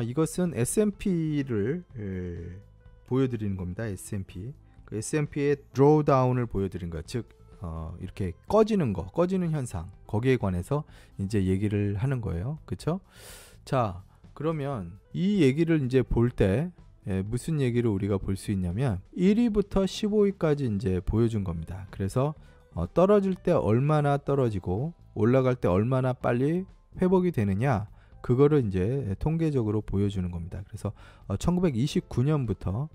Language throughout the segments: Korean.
이것은 S&P를 보여드리는 겁니다. S&P. 그 S&P의 drawdown을 보여드린 것, 즉 이렇게 꺼지는 현상, 거기에 관해서 이제 얘기를 하는 거예요. 그렇죠? 자, 그러면 이 얘기를 이제 볼 때 무슨 얘기를 우리가 볼 수 있냐면 1위부터 15위까지 이제 보여준 겁니다. 그래서 떨어질 때 얼마나 떨어지고 올라갈 때 얼마나 빨리 회복이 되느냐, 그거를 이제 통계적으로 보여주는 겁니다. 그래서 1929년부터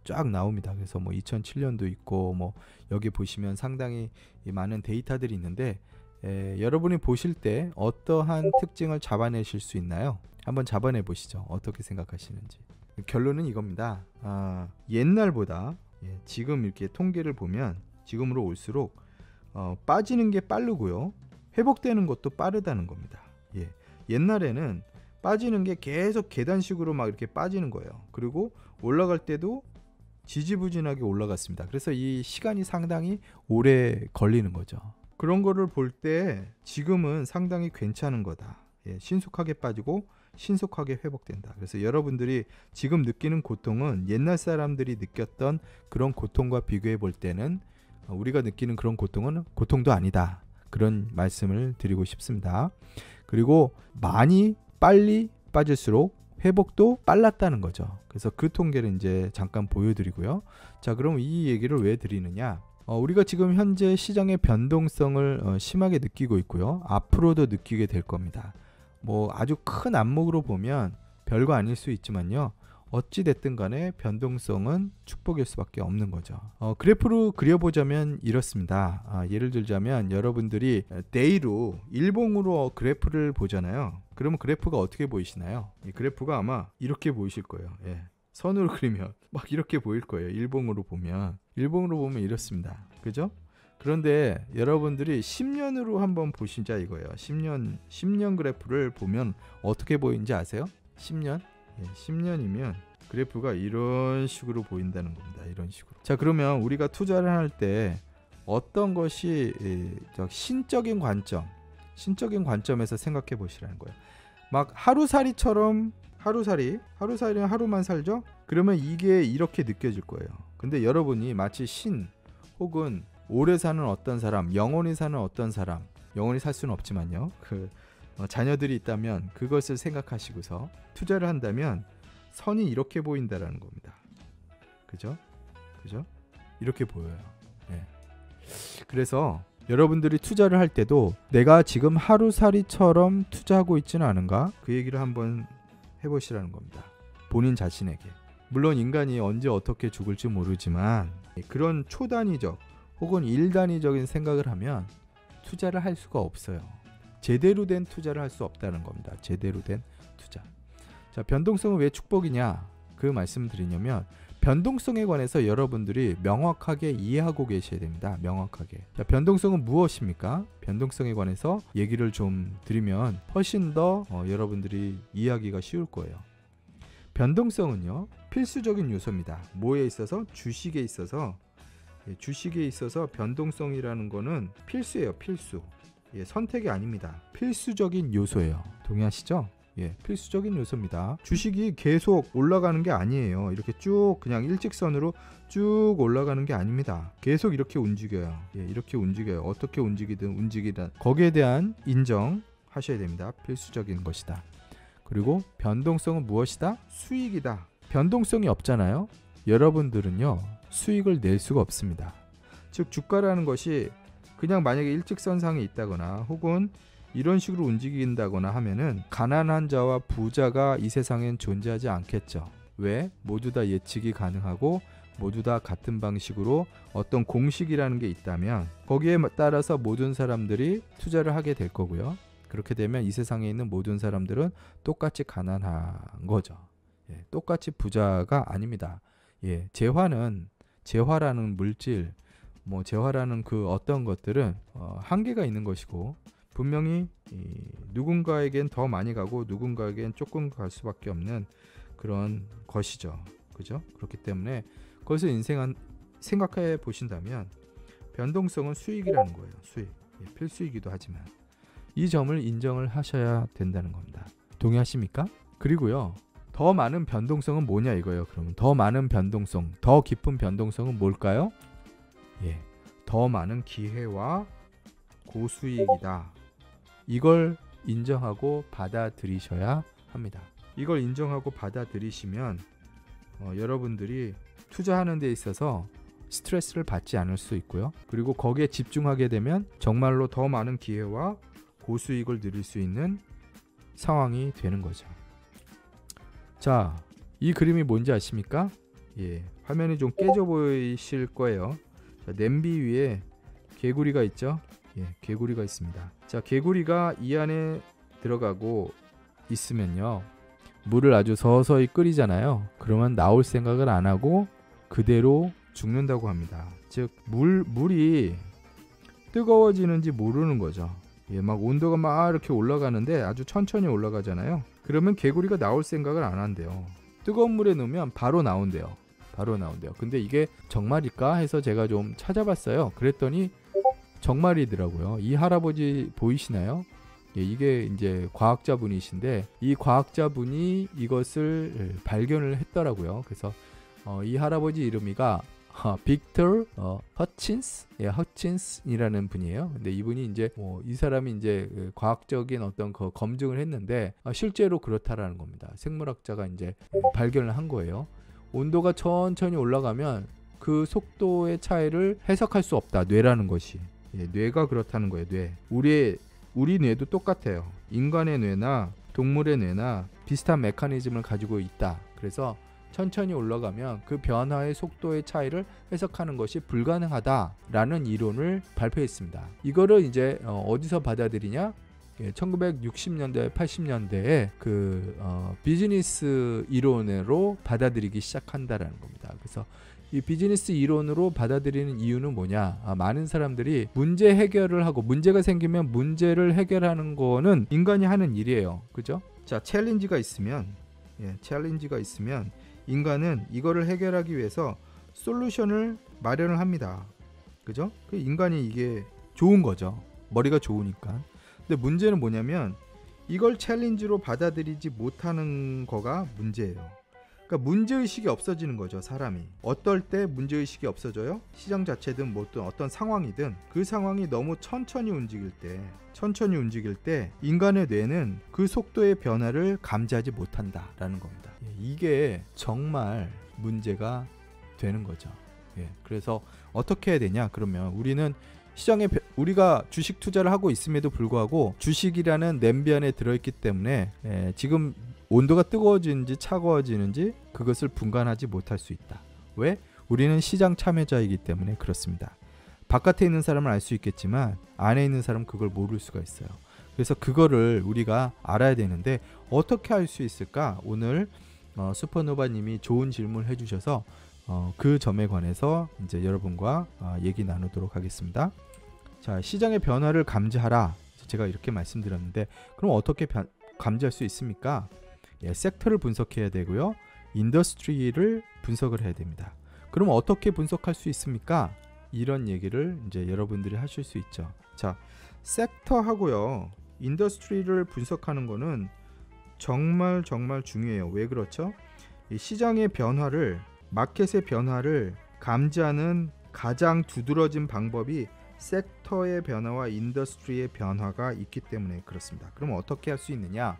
쫙 나옵니다. 그래서 뭐 2007년도 있고, 뭐 여기 보시면 상당히 많은 데이터들이 있는데, 여러분이 보실 때 어떠한 특징을 잡아내실 수 있나요? 한번 잡아내 보시죠. 어떻게 생각하시는지. 결론은 이겁니다. 옛날보다 지금 이렇게 통계를 보면 지금으로 올수록 빠지는 게 빠르고요, 회복되는 것도 빠르다는 겁니다. 옛날에는 빠지는 게 계속 계단식으로 막 이렇게 빠지는 거예요. 그리고 올라갈 때도 지지부진하게 올라갔습니다. 그래서 이 시간이 상당히 오래 걸리는 거죠. 그런 거를 볼 때 지금은 상당히 괜찮은 거다. 신속하게 빠지고 신속하게 회복된다. 그래서 여러분들이 지금 느끼는 고통은 옛날 사람들이 느꼈던 그런 고통과 비교해 볼 때는 우리가 느끼는 그런 고통은 고통도 아니다. 그런 말씀을 드리고 싶습니다. 그리고 많이 빨리 빠질수록 회복도 빨랐다는 거죠. 그래서 그 통계를 이제 잠깐 보여드리고요. 자, 그럼 이 얘기를 왜 드리느냐? 우리가 지금 현재 시장의 변동성을 심하게 느끼고 있고요. 앞으로도 느끼게 될 겁니다. 뭐 아주 큰 안목으로 보면 별거 아닐 수 있지만요, 어찌 됐든 간에 변동성은 축복일 수밖에 없는 거죠. 그래프로 그려보자면 이렇습니다. 예를 들자면 여러분들이 데이로 일봉으로 그래프를 보잖아요. 그러면 그래프가 어떻게 보이시나요? 이 그래프가 아마 이렇게 보이실 거예요. 선으로 그리면 막 이렇게 보일 거예요. 일봉으로 보면 이렇습니다. 그죠? 그런데 여러분들이 10년으로 한번 보시자 이거예요. 10년 그래프를 보면 어떻게 보이는지 아세요? 10년? 10년이면 그래프가 이런 식으로 보인다는 겁니다. 이런 식으로. 자, 그러면 우리가 투자를 할 때 어떤 것이 신적인 관점에서 생각해 보시라는 거예요. 막 하루살이처럼 하루살이는 하루만 살죠? 그러면 이게 이렇게 느껴질 거예요. 근데 여러분이 마치 신 혹은 오래 사는 어떤 사람, 영원히 사는 어떤 사람, 영원히 살 수는 없지만요, 자녀들이 있다면 그것을 생각하시고서 투자를 한다면 선이 이렇게 보인다라는 겁니다. 그죠? 이렇게 보여요. 그래서 여러분들이 투자를 할 때도 내가 지금 하루살이처럼 투자하고 있지는 않은가? 그 얘기를 한번 해보시라는 겁니다. 본인 자신에게. 물론 인간이 언제 어떻게 죽을지 모르지만 그런 초단위적 혹은 일단위적인 생각을 하면 투자를 할 수가 없어요. 제대로 된 투자를 할 수 없다는 겁니다. 제대로 된 투자. 자, 변동성은 왜 축복이냐? 그 말씀을 드리냐면 변동성에 관해서 여러분들이 명확하게 이해하고 계셔야 됩니다. 명확하게. 자, 변동성은 무엇입니까? 변동성에 관해서 얘기를 좀 드리면 훨씬 더 여러분들이 이해하기가 쉬울 거예요. 변동성은요, 필수적인 요소입니다. 뭐에 있어서? 주식에 있어서. 주식에 있어서 변동성이라는 거는 필수예요. 필수. 선택이 아닙니다. 필수적인 요소예요. 동의하시죠? 필수적인 요소입니다. 주식이 계속 올라가는 게 아니에요. 이렇게 쭉 그냥 일직선으로 쭉 올라가는 게 아닙니다. 계속 이렇게 움직여요. 이렇게 움직여요. 어떻게 움직이든 움직이든 거기에 대한 인정하셔야 됩니다. 필수적인 것이다. 그리고 변동성은 무엇이다? 수익이다. 변동성이 없잖아요. 여러분들은요, 수익을 낼 수가 없습니다. 즉 주가라는 것이 그냥 만약에 일직선상에 있다거나 혹은 이런 식으로 움직인다거나 하면은 가난한 자와 부자가 이 세상엔 존재하지 않겠죠. 왜? 모두 다 예측이 가능하고 모두 다 같은 방식으로 어떤 공식이라는 게 있다면 거기에 따라서 모든 사람들이 투자를 하게 될 거고요. 그렇게 되면 이 세상에 있는 모든 사람들은 똑같이 가난한 거죠. 똑같이 부자가 아닙니다. 재화라는 물질, 재화라는 그 어떤 것들은 한계가 있는 것이고 분명히 누군가에겐 더 많이 가고 누군가에겐 조금 갈 수밖에 없는 그런 것이죠. 그죠? 그렇기 때문에 그것을 생각해 보신다면 변동성은 수익이라는 거예요. 수익. 필수이기도 하지만 이 점을 인정을 하셔야 된다는 겁니다. 동의하십니까? 그리고요. 더 많은 변동성은 뭐냐 이거예요. 그러면 더 많은 변동성, 더 깊은 변동성은 뭘까요? 예, 더 많은 기회와 고수익이다. 이걸 인정하고 받아들이셔야 합니다. 이걸 인정하고 받아들이시면 여러분들이 투자하는 데 있어서 스트레스를 받지 않을 수 있고요. 그리고 거기에 집중하게 되면 정말로 더 많은 기회와 고수익을 누릴 수 있는 상황이 되는 거죠. 자, 이 그림이 뭔지 아십니까? 예, 화면이 좀 깨져 보이실 거예요. 자, 냄비 위에 개구리가 있죠? 예, 개구리가 있습니다. 자, 개구리가 이 안에 들어가고 있으면요. 물을 아주 서서히 끓이잖아요. 그러면 나올 생각을 안 하고 그대로 죽는다고 합니다. 즉 물이 뜨거워지는지 모르는 거죠. 예, 막 온도가 막 이렇게 올라가는데 아주 천천히 올라가잖아요. 그러면 개구리가 나올 생각을 안 한대요. 뜨거운 물에 넣으면 바로 나온대요. 근데 이게 정말일까 해서 제가 좀 찾아봤어요. 그랬더니 정말이더라고요. 이 할아버지 보이시나요? 예, 이게 이제 과학자분이신데 이 과학자분이 이것을 발견을 했더라고요. 그래서 이 할아버지 이름이가 빅터 허친스, 예, 허친스이라는 분이에요. 근데 이분이 이제 이 사람이 이제 과학적인 어떤 그 검증을 했는데 실제로 그렇다라는 겁니다. 생물학자가 이제 발견을 한 거예요. 온도가 천천히 올라가면 그 속도의 차이를 해석할 수 없다. 뇌라는 것이. 예, 뇌가 그렇다는 거예요. 뇌. 우리 뇌도 똑같아요. 인간의 뇌나 동물의 뇌나 비슷한 메커니즘을 가지고 있다. 그래서 천천히 올라가면 그 변화의 속도의 차이를 해석하는 것이 불가능하다라는 이론을 발표했습니다. 이거를 이제 어디서 받아들이냐? 예, 1960년대, 80년대에 그 비즈니스 이론으로 받아들이기 시작한다라는 겁니다. 그래서 이 비즈니스 이론으로 받아들이는 이유는 뭐냐? 많은 사람들이 문제 해결을 하고 문제가 생기면 문제를 해결하는 거는 인간이 하는 일이에요. 그죠? 자, 챌린지가 있으면 인간은 이거를 해결하기 위해서 솔루션을 마련을 합니다. 그죠? 그 인간이 이게 좋은 거죠. 머리가 좋으니까. 근데 문제는 뭐냐면 이걸 챌린지로 받아들이지 못하는 거가 문제예요. 그러니까 문제의식이 없어지는 거죠. 사람이 어떨 때 문제의식이 없어져요? 시장 자체든 뭐 어떤 상황이든 그 상황이 너무 천천히 움직일 때 인간의 뇌는 그 속도의 변화를 감지하지 못한다라는 겁니다. 이게 정말 문제가 되는 거죠. 예, 그래서 어떻게 해야 되냐? 그러면 우리는 시장에 우리가 주식 투자를 하고 있음에도 불구하고 주식이라는 냄비 안에 들어있기 때문에 지금 온도가 뜨거워지는지 차가워지는지 그것을 분간하지 못할 수 있다. 왜? 우리는 시장 참여자이기 때문에 그렇습니다. 바깥에 있는 사람은 알 수 있겠지만 안에 있는 사람은 그걸 모를 수가 있어요. 그래서 그거를 우리가 알아야 되는데 어떻게 알 수 있을까? 오늘 슈퍼노바님이 좋은 질문을 해주셔서 그 점에 관해서 이제 여러분과 얘기 나누도록 하겠습니다. 자, 시장의 변화를 감지하라. 제가 이렇게 말씀드렸는데 그럼 어떻게 감지할 수 있습니까? 예, 섹터를 분석해야 되고요. 인더스트리를 분석을 해야 됩니다. 그럼 어떻게 분석할 수 있습니까? 이런 얘기를 이제 여러분들이 하실 수 있죠. 자, 섹터하고요. 인더스트리를 분석하는 거는 정말 중요해요. 왜 그렇죠? 이 시장의 변화를 마켓의 변화를 감지하는 가장 두드러진 방법이 섹터의 변화와 인더스트리의 변화가 있기 때문에 그렇습니다. 그럼 어떻게 할 수 있느냐?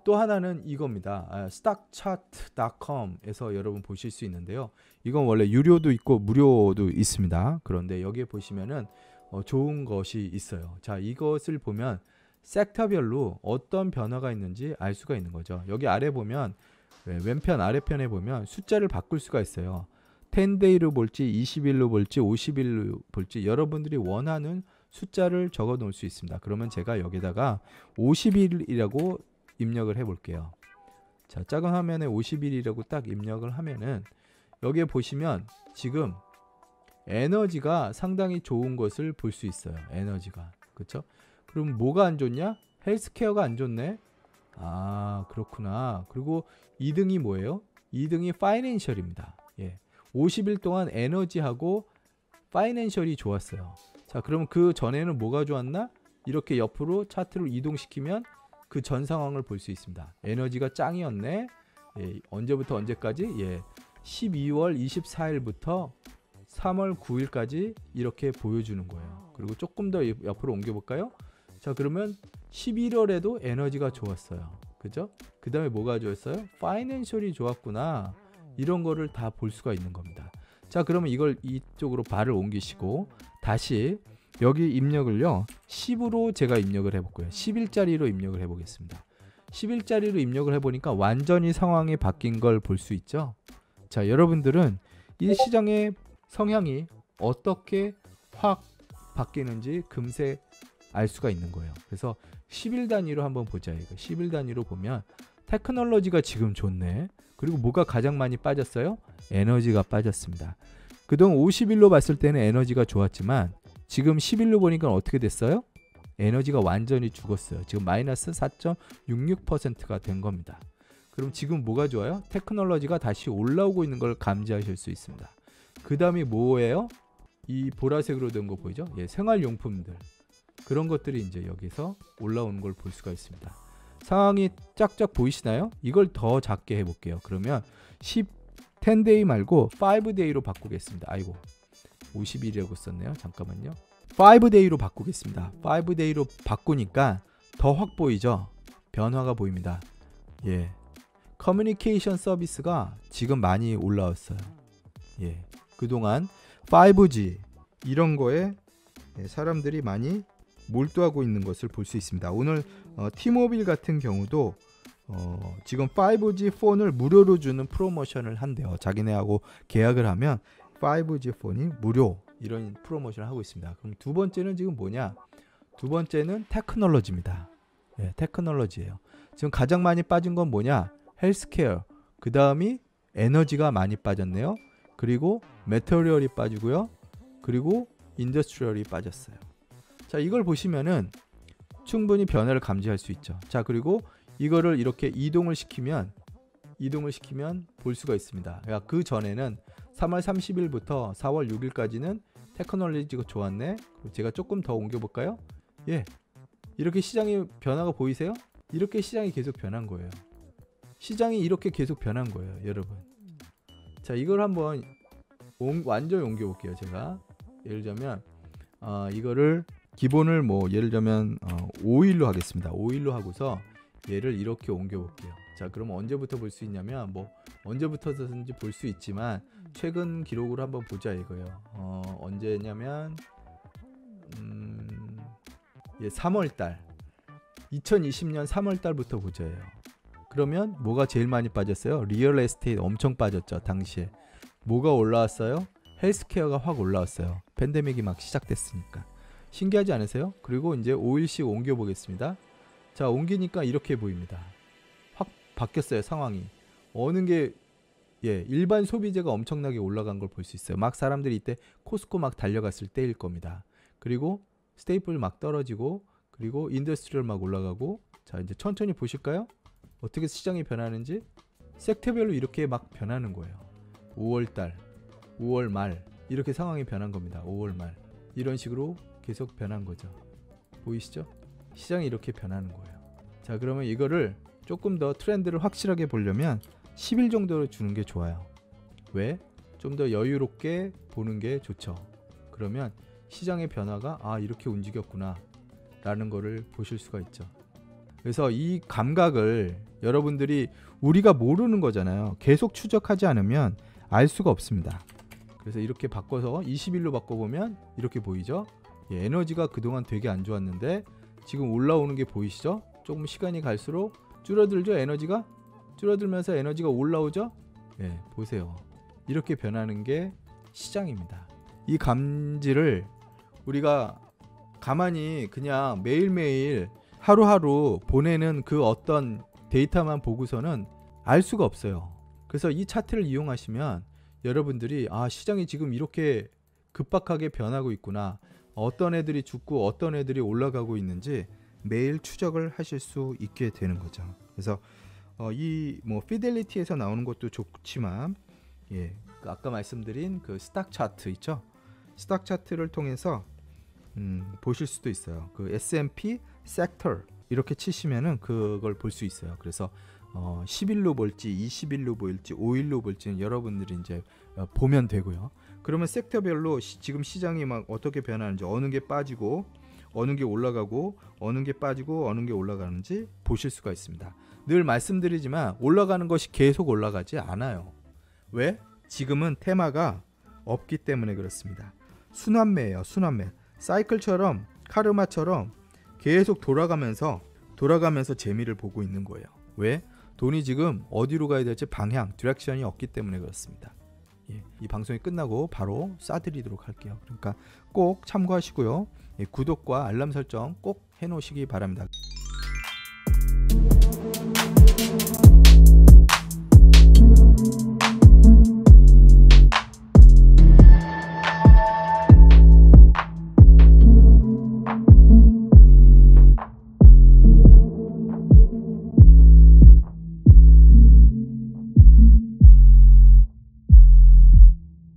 또 하나는 이겁니다. stockchart.com에서 여러분 보실 수 있는데요. 이건 원래 유료도 있고 무료도 있습니다. 그런데 여기에 보시면은 좋은 것이 있어요. 자, 이것을 보면 섹터별로 어떤 변화가 있는지 알 수가 있는 거죠. 여기 아래 보면 왼편 아래편에 보면 숫자를 바꿀 수가 있어요. 10데이로 볼지 20일로 볼지 50일로 볼지 여러분들이 원하는 숫자를 적어 놓을 수 있습니다. 그러면 제가 여기다가 50일이라고 입력을 해 볼게요. 자, 작은 화면에 50일이라고 딱 입력을 하면은 여기에 보시면 지금 에너지가 상당히 좋은 것을 볼 수 있어요. 에너지가. 그렇죠? 그럼 뭐가 안 좋냐? 헬스케어가 안 좋네. 아, 그렇구나. 그리고 2등이 뭐예요? 2등이 파이낸셜입니다. 예. 50일 동안 에너지하고 파이낸셜이 좋았어요. 자, 그럼 그 전에는 뭐가 좋았나? 이렇게 옆으로 차트를 이동시키면 그 전 상황을 볼 수 있습니다. 에너지가 짱이었네. 예, 언제부터 언제까지? 예, 12월 24일부터 3월 9일까지 이렇게 보여주는 거예요. 그리고 조금 더 옆으로 옮겨볼까요? 자, 그러면 11월에도 에너지가 좋았어요. 그죠? 그 다음에 뭐가 좋았어요? 파이낸셜이 좋았구나. 이런 거를 다 볼 수가 있는 겁니다. 자, 그러면 이걸 이쪽으로 발을 옮기시고 다시 여기 입력을요 10으로 제가 입력을 해볼게요. 10일짜리로 입력을 해보겠습니다. 10일짜리로 입력을 해보니까 완전히 상황이 바뀐 걸 볼 수 있죠. 자, 여러분들은 이 시장의 성향이 어떻게 확 바뀌는지 금세 알 수가 있는 거예요. 그래서 10일 단위로 한번 보자. 이거 10일 단위로 보면 테크놀로지가 지금 좋네. 그리고 뭐가 가장 많이 빠졌어요? 에너지가 빠졌습니다. 그동안 50일로 봤을 때는 에너지가 좋았지만 지금 10일로 보니까 어떻게 됐어요? 에너지가 완전히 죽었어요. 지금 마이너스 4.66%가 된 겁니다. 그럼 지금 뭐가 좋아요? 테크놀로지가 다시 올라오고 있는 걸 감지하실 수 있습니다. 그 다음이 뭐예요? 이 보라색으로 된 거 보이죠? 예, 생활용품들. 그런 것들이 이제 여기서 올라오는 걸 볼 수가 있습니다. 상황이 쫙쫙 보이시나요? 이걸 더 작게 해볼게요. 그러면 10day 말고 5day로 바꾸겠습니다. 아이고 50일이라고 썼네요. 잠깐만요. 5day로 바꾸겠습니다. 5day로 바꾸니까 더 확 보이죠? 변화가 보입니다. 예, 커뮤니케이션 서비스가 지금 많이 올라왔어요. 예, 그동안 5G 이런 거에 사람들이 많이 몰두하고 있는 것을 볼 수 있습니다. 오늘 T모빌 같은 경우도 지금 5G 폰을 무료로 주는 프로모션을 한대요. 자기네하고 계약을 하면 5G 폰이 무료 이런 프로모션을 하고 있습니다. 그럼 두 번째는 지금 뭐냐? 두 번째는 테크놀로지입니다. 예, 테크놀로지예요. 지금 가장 많이 빠진 건 뭐냐? 헬스케어. 그 다음이 에너지가 많이 빠졌네요. 그리고 매터리얼이 빠지고요. 그리고 인더스트리얼이 빠졌어요. 자, 이걸 보시면은 충분히 변화를 감지할 수 있죠. 자, 그리고 이거를 이렇게 이동을 시키면 볼 수가 있습니다. 그러니까 그 전에는 3월 30일부터 4월 6일까지는 테크놀로지가 좋았네. 제가 조금 더 옮겨볼까요? 예, 이렇게 시장의 변화가 보이세요? 이렇게 시장이 계속 변한 거예요. 시장이 이렇게 계속 변한 거예요, 여러분. 자, 이걸 한번 완전히 옮겨볼게요. 제가 예를 들면 이거를 기본을 뭐 예를 들면 5일로 하겠습니다. 5일로 하고서 얘를 이렇게 옮겨볼게요. 자, 그럼 언제부터 볼 수 있냐면 뭐 언제부터든지 볼 수 있지만 최근 기록으로 한번 보자 이거예요. 언제냐면 3월달 2020년 3월달부터 보자예요. 그러면 뭐가 제일 많이 빠졌어요? 리얼 에스테이트 엄청 빠졌죠. 당시에 뭐가 올라왔어요? 헬스케어가 확 올라왔어요. 팬데믹이 막 시작됐으니까. 신기하지 않으세요? 그리고 이제 5일씩 옮겨 보겠습니다. 자, 옮기니까 이렇게 보입니다. 확 바뀌었어요. 상황이. 어느 게 일반 소비재가 엄청나게 올라간 걸 볼 수 있어요. 막 사람들이 이때 코스코 막 달려갔을 때일 겁니다. 그리고 스테이플 막 떨어지고 그리고 인더스트리얼 막 올라가고. 자, 이제 천천히 보실까요? 어떻게 시장이 변하는지. 섹터별로 이렇게 막 변하는 거예요. 5월달, 5월 말 이렇게 상황이 변한 겁니다. 5월 말 이런 식으로 계속 변한 거죠. 보이시죠? 시장이 이렇게 변하는 거예요. 자, 그러면 이거를 조금 더 트렌드를 확실하게 보려면 10일 정도로 주는 게 좋아요. 왜? 좀 더 여유롭게 보는 게 좋죠. 그러면 시장의 변화가 이렇게 움직였구나 라는 거를 보실 수가 있죠. 그래서 이 감각을 여러분들이 우리가 모르는 거잖아요. 계속 추적하지 않으면 알 수가 없습니다. 그래서 이렇게 바꿔서 20일로 바꿔보면 이렇게 보이죠. 에너지가 그동안 되게 안 좋았는데 지금 올라오는 게 보이시죠? 조금 시간이 갈수록 줄어들죠. 에너지가 줄어들면서 에너지가 올라오죠. 보세요. 이렇게 변하는 게 시장입니다. 이 감지를 우리가 가만히 그냥 매일매일 하루하루 보내는 그 어떤 데이터만 보고서는 알 수가 없어요. 그래서 이 차트를 이용하시면 여러분들이 시장이 지금 이렇게 급박하게 변하고 있구나. 어떤 애들이 죽고 어떤 애들이 올라가고 있는지 매일 추적을 하실 수 있게 되는 거죠. 그래서 이 뭐 피델리티에서 나오는 것도 좋지만 아까 말씀드린 그 스탁 차트 있죠. 스탁 차트를 통해서 보실 수도 있어요. 그 S&P 섹터 이렇게 치시면은 그걸 볼 수 있어요. 그래서 10일로 볼지 20일로 볼지 5일로 볼지는 여러분들이 이제 보면 되고요. 그러면 섹터별로 지금 시장이 막 어떻게 변하는지, 어느 게 빠지고 어느 게 올라가고 어느 게 빠지고 어느 게 올라가는지 보실 수가 있습니다. 늘 말씀드리지만 올라가는 것이 계속 올라가지 않아요. 왜? 지금은 테마가 없기 때문에 그렇습니다. 순환매예요. 순환매. 사이클처럼, 카르마처럼 계속 돌아가면서 재미를 보고 있는 거예요. 왜? 돈이 지금 어디로 가야 될지 방향, 디렉션이 없기 때문에 그렇습니다. 예, 이 방송이 끝나고 바로 쏴드리도록 할게요. 그러니까 꼭 참고하시고요. 예, 구독과 알람 설정 꼭 해놓으시기 바랍니다.